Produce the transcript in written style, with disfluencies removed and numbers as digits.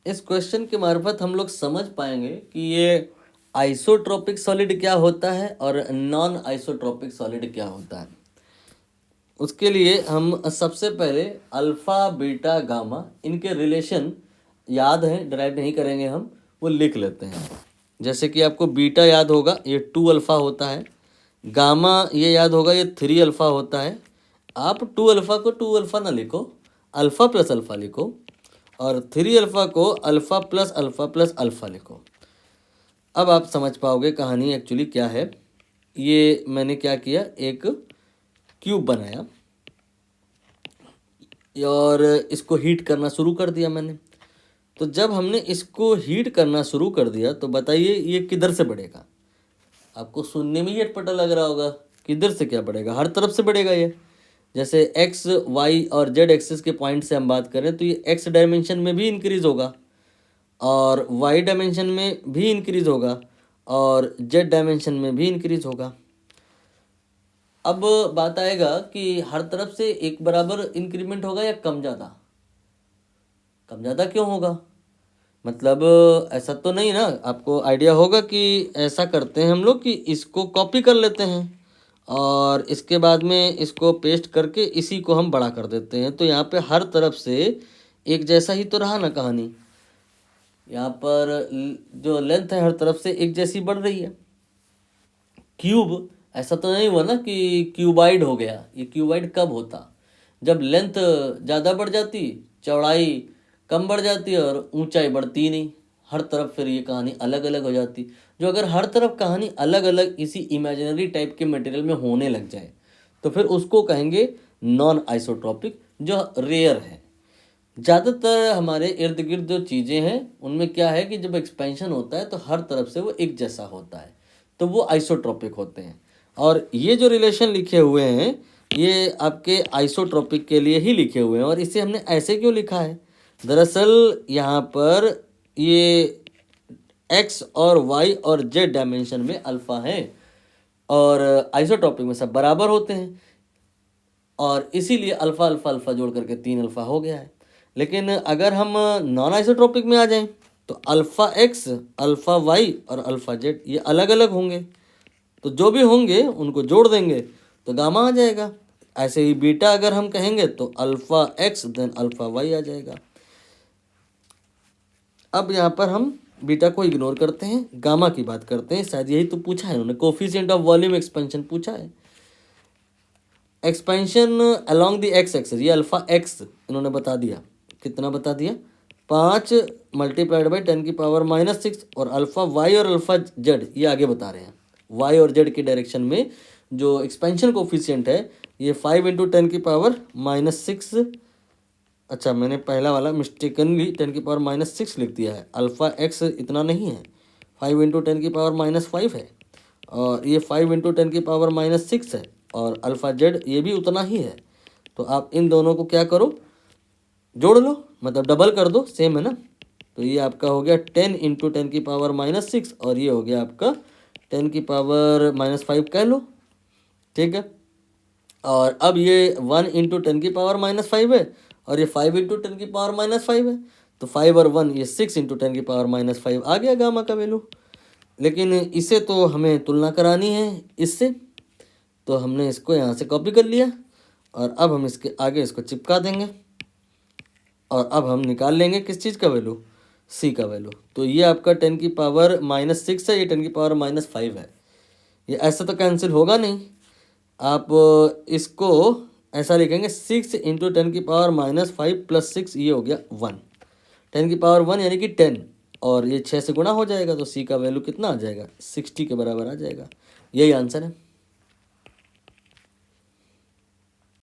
इस क्वेश्चन के मार्फत हम लोग समझ पाएंगे कि ये आइसोट्रोपिक सॉलिड क्या होता है और नॉन आइसोट्रोपिक सॉलिड क्या होता है। उसके लिए हम सबसे पहले अल्फ़ा बीटा गामा इनके रिलेशन याद हैं, ड्राइव नहीं करेंगे हम, वो लिख लेते हैं। जैसे कि आपको बीटा याद होगा, ये 2 अल्फ़ा होता है। गामा ये याद होगा, ये 3 अल्फ़ा होता है। आप 2 अल्फ़ा को 2 अल्फ़ा ना लिखो, अल्फ़ा प्लस अल्फ़ा लिखो, और 3 अल्फ़ा को alpha plus alpha plus alpha लिखो। अब आप समझ पाओगे कहानी एक्चुअली क्या है। ये मैंने क्या किया, एक क्यूब बनाया और इसको हीट करना शुरू कर दिया मैंने। तो जब हमने इसको हीट करना शुरू कर दिया तो बताइए ये किधर से बढ़ेगा। आपको सुनने में ही अटपटा लग रहा होगा, किधर से क्या बढ़ेगा, हर तरफ से बढ़ेगा ये। जैसे एक्स वाई और जेड एक्सिस के पॉइंट से हम बात करें तो ये एक्स डायमेंशन में भी इंक्रीज होगा और वाई डायमेंशन में भी इंक्रीज होगा और जेड डायमेंशन में भी इंक्रीज होगा। अब बात आएगा कि हर तरफ से एक बराबर इंक्रीमेंट होगा या कम ज़्यादा। कम ज़्यादा क्यों होगा, मतलब ऐसा तो नहीं ना। आपको आइडिया होगा कि ऐसा करते हैं हम लोग कि इसको कॉपी कर लेते हैं और इसके बाद में इसको पेस्ट करके इसी को हम बड़ा कर देते हैं। तो यहाँ पे हर तरफ से एक जैसा ही तो रहा ना कहानी। यहाँ पर जो लेंथ है हर तरफ से एक जैसी बढ़ रही है। क्यूब ऐसा तो नहीं हुआ ना कि क्यूबाइड हो गया। ये क्यूबाइड कब होता, जब लेंथ ज़्यादा बढ़ जाती, चौड़ाई कम बढ़ जाती और ऊंचाई बढ़ती नहीं। हर तरफ फिर ये कहानी अलग अलग हो जाती। जो अगर हर तरफ कहानी अलग अलग इसी इमेजिनरी टाइप के मटेरियल में होने लग जाए तो फिर उसको कहेंगे नॉन आइसोट्रॉपिक, जो रेयर है। ज़्यादातर हमारे इर्द गिर्द जो चीज़ें हैं उनमें क्या है कि जब एक्सपेंशन होता है तो हर तरफ से वो एक जैसा होता है, तो वो आइसोट्रॉपिक होते हैं। और ये जो रिलेशन लिखे हुए हैं ये आपके आइसोट्रॉपिक के लिए ही लिखे हुए हैं। और इसे हमने ऐसे क्यों लिखा है, दरअसल यहाँ पर ये एक्स और वाई और जेड डायमेंशन में अल्फ़ा है और आइसोट्रॉपिक में सब बराबर होते हैं और इसीलिए अल्फ़ा अल्फ़ा अल्फ़ा जोड़ करके 3 अल्फ़ा हो गया है। लेकिन अगर हम नॉन आइसोट्रॉपिक में आ जाएं तो अल्फ़ा एक्स, अल्फ़ा वाई और अल्फ़ा जेड ये अलग अलग होंगे। तो जो भी होंगे उनको जोड़ देंगे तो गामा आ जाएगा। ऐसे ही बीटा अगर हम कहेंगे तो alpha x then alpha y आ जाएगा। अब यहाँ पर हम बीटा को इग्नोर करते हैं, गामा की बात करते हैं। शायद यही तो पूछा है उन्होंने, कोफिशिएंट ऑफ वॉल्यूम एक्सपेंशन पूछा है। Expansion along the x axis, ये अल्फ़ा एक्स इन्होंने बता दिया। कितना बता दिया, 5 मल्टीप्लाइड बाई 10⁻⁻6। और अल्फ़ा वाई और अल्फ़ा जेड ये आगे बता रहे हैं। वाई और जेड की डायरेक्शन में जो एक्सपेंशन कोफिशिएंट है ये 5 × 10⁻⁻6। अच्छा, मैंने पहला वाला मिस्टेकनली 10⁻⁻6 लिख दिया है। अल्फ़ा एक्स इतना नहीं है, 5 × 10⁻⁻5 है और ये 5 × 10⁻⁻6 है और अल्फ़ा जेड ये भी उतना ही है। तो आप इन दोनों को क्या करो, जोड़ लो, मतलब डबल कर दो, सेम है ना। तो ये आपका हो गया 10 × 10⁻⁻6 और ये हो गया आपका 10⁻⁻5 कह लो, ठीक है। और अब ये 1 × 10⁻⁻5 है और ये 5 × 10⁻⁻5 है। तो 5 और 1 ये 6 × 10⁻⁻5 आ गया गामा का वैल्यू। लेकिन इसे तो हमें तुलना करानी है इससे, तो हमने इसको यहाँ से कॉपी कर लिया और अब हम इसके आगे इसको चिपका देंगे और अब हम निकाल लेंगे किस चीज़ का वैल्यू, सी का वैल्यू। तो ये आपका 10⁻⁻6 है, ये 10⁻⁻5 है। ये ऐसा तो कैंसिल होगा नहीं। आप इसको ऐसा लिखेंगे 6 × 10⁻⁻5 + 6, ये हो गया 1। 10⁻1 यानी कि 10 और ये 6 से गुणा हो जाएगा तो सी का वैल्यू कितना आ जाएगा, 60 के बराबर आ जाएगा। यही आंसर है।